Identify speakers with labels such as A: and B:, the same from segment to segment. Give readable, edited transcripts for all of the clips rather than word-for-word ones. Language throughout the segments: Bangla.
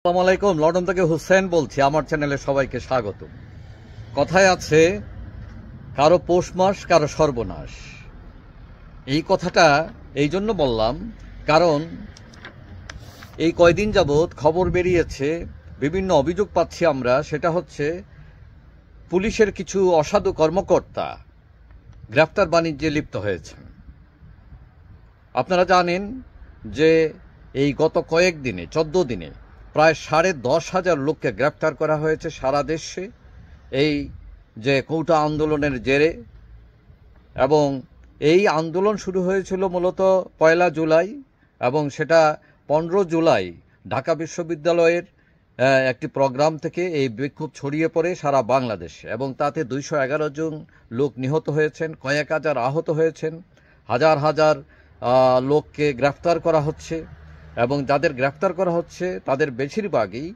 A: আসসালামু আলাইকুম, লন্ডন থেকে হুসেন বলছি। আমার চ্যানেলে সবাইকে স্বাগত। কথায় আছে, কারো পৌষ মাস কারো সর্বনাশ। এই কথাটা এই জন্য বললাম, কারণ এই কয়দিন যাবৎ খবর বেরিয়েছে, বিভিন্ন অভিযোগ পাচ্ছি আমরা। সেটা হচ্ছে পুলিশের কিছু অসাধু কর্মকর্তা গ্রেফতার বাণিজ্যে লিপ্ত হয়েছেন। আপনারা জানেন যে এই গত কয়েকদিনে 14 দিনে প্রায় 10,500 লোককে গ্রেপ্তার করা হয়েছে সারা দেশে, এই যে কোটা আন্দোলনের জেরে। এবং এই আন্দোলন শুরু হয়েছিল মূলত 1 জুলাই, এবং সেটা 15 জুলাই ঢাকা বিশ্ববিদ্যালয়ের একটি প্রোগ্রাম থেকে এই বিক্ষোভ ছড়িয়ে পড়ে সারা বাংলাদেশে, এবং তাতে 211 জন লোক নিহত হয়েছেন, কয়েক হাজার আহত হয়েছেন, হাজার হাজার লোককে গ্রেফতার করা হচ্ছে। এবং যাদের গ্রেফতার করা হচ্ছে তাদের বেশিরভাগই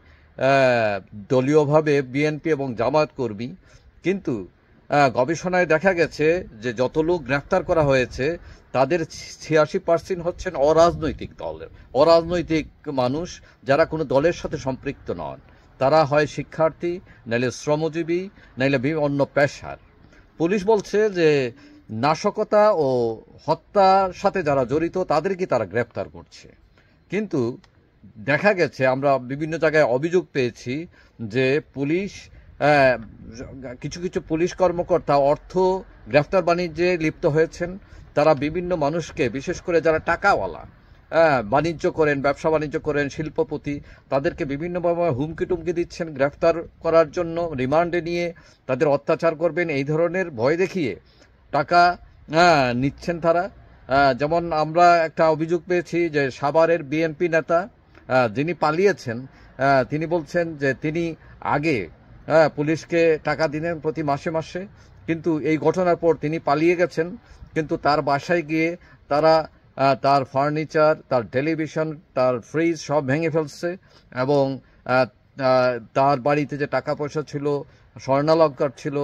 A: দলীয়ভাবে বিএনপি এবং জামায়াত কর্মী। কিন্তু গবেষণায় দেখা গেছে যে যত লোক গ্রেফতার করা হয়েছে তাদের 86% হচ্ছেন অরাজনৈতিক মানুষ, যারা কোনো দলের সাথে সম্পৃক্ত নন। তারা হয় শিক্ষার্থী, নাইলে শ্রমজীবী, নাইলে অন্য পেশার। পুলিশ বলছে যে নাশকতা ও হত্যার সাথে যারা জড়িত তাদেরকে তারা গ্রেফতার করছে। কিন্তু দেখা গেছে, আমরা বিভিন্ন জায়গায় অভিযোগ পেয়েছি যে কিছু কিছু পুলিশ কর্মকর্তা অর্থ গ্রেফতার বাণিজ্যে লিপ্ত হয়েছেন। তারা বিভিন্ন মানুষকে, বিশেষ করে যারা টাকাওয়ালা, বাণিজ্য করেন, ব্যবসা বাণিজ্য করেন, শিল্পপতি, তাদেরকে বিভিন্নভাবে হুমকি টুমকি দিচ্ছেন গ্রেফতার করার জন্য, রিমান্ডে নিয়ে তাদের অত্যাচার করবেন এই ধরনের ভয় দেখিয়ে টাকা নিচ্ছেন তারা। যেমন আমরা একটা অভিযোগ পেয়েছি যে সাভারের বিএনপি নেতা যিনি পালিয়েছেন, তিনি বলছেন যে তিনি আগে পুলিশকে টাকা দিলেন প্রতি মাসে মাসে, কিন্তু এই ঘটনার পর তিনি পালিয়ে গেছেন। কিন্তু তার বাসায় গিয়ে তারা তার ফার্নিচার, তার টেলিভিশন, তার ফ্রিজ সব ভেঙে ফেলছে, এবং তার বাড়িতে যে টাকা পয়সা ছিল, স্বর্ণালঙ্কার ছিল,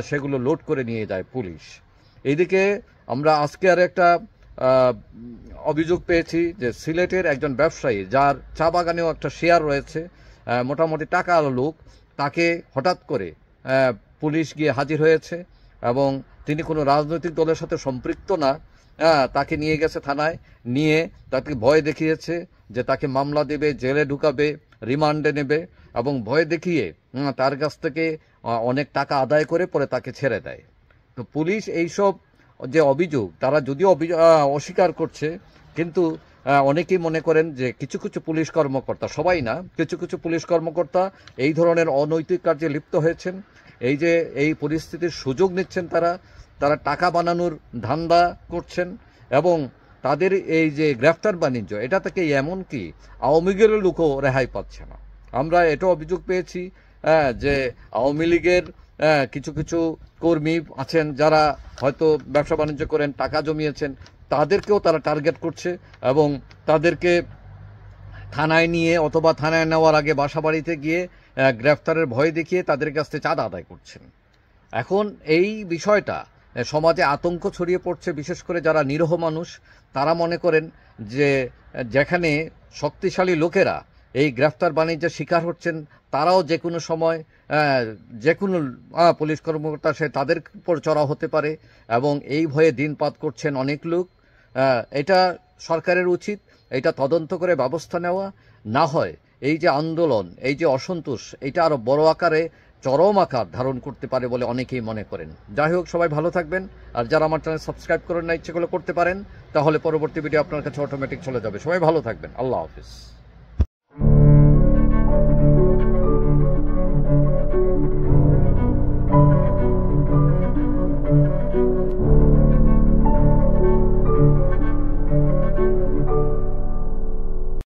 A: সেগুলো লোড করে নিয়ে যায় পুলিশ। এইদিকে আমরা আজকে আর একটা অভিযোগ পেয়েছি যে সিলেটের একজন ব্যবসায়ী, যার চা বাগানেও একটা শেয়ার রয়েছে, মোটামুটি টাকা লোক, তাকে হঠাৎ করে পুলিশ গিয়ে হাজির হয়েছে, এবং তিনি কোনো রাজনৈতিক দলের সাথে সম্পৃক্ত না। তাকে নিয়ে গেছে থানায়, নিয়ে তাকে ভয় দেখিয়েছে যে তাকে মামলা দেবে, জেলে ঢুকাবে, রিমান্ডে নেবে, এবং ভয় দেখিয়ে তার কাছ থেকে অনেক টাকা আদায় করে পরে তাকে ছেড়ে দেয়। তো পুলিশ এইসব যে অভিযোগ, তারা যদিও অস্বীকার করছে, কিন্তু অনেকেই মনে করেন যে কিছু কিছু পুলিশ কর্মকর্তা, সবাই না, কিছু কিছু পুলিশ কর্মকর্তা এই ধরনের অনৈতিক কার্যে লিপ্ত হয়েছেন। এই যে এই পরিস্থিতির সুযোগ নিচ্ছেন, তারা টাকা বানানোর ধান্দা করছেন, এবং তাদের এই যে গ্রেফতার বাণিজ্য, এটা থেকে এমনকি আওয়ামী লীগের লোকও রেহাই পাচ্ছে না। আমরা এটাও অভিযোগ পেয়েছি যে আওয়ামী লীগের কিছু কিছু কর্মী আছেন যারা হয়তো ব্যবসা বাণিজ্য করেন, টাকা জমিয়েছেন, তাদেরকেও তারা টার্গেট করছে, এবং তাদেরকে থানায় নিয়ে অথবা থানায় নেওয়ার আগে বাসা বাড়িতে গিয়ে গ্রেফতারের ভয় দেখিয়ে তাদের কাছ থেকে চাঁদা আদায় করছেন। এখন এই বিষয়টা সমাজে আতঙ্ক ছড়িয়ে পড়ছে, বিশেষ করে যারা নিরীহ মানুষ। তারা মনে করেন যে যেখানে শক্তিশালী লোকেরা এই গ্রেফতার বাণিজ্যের শিকার হচ্ছেন, তারাও যে কোনো সময় যে কোনো পুলিশ কর্মকর্তা সে তাদের উপর চড়াও হতে পারে, এবং এই ভয়ে দিনপাত করছেন অনেক লোক। এটা সরকারের উচিত এটা তদন্ত করে ব্যবস্থা নেওয়া, না হয় এই যে আন্দোলন, এই যে অসন্তোষ, এটা আরো বড় আকারে, চরম আকার ধারণ করতে পারে বলে অনেকেই মনে করেন। যাই হোক, সবাই ভালো থাকবেন, আর যারা আমার চ্যানেল সাবস্ক্রাইব করেন না, ইচ্ছে করলে করতে পারেন, তাহলে পরবর্তী ভিডিও আপনার কাছে অটোমেটিক চলে যাবে। সবাই ভালো থাকবেন, আল্লাহ হাফিজ।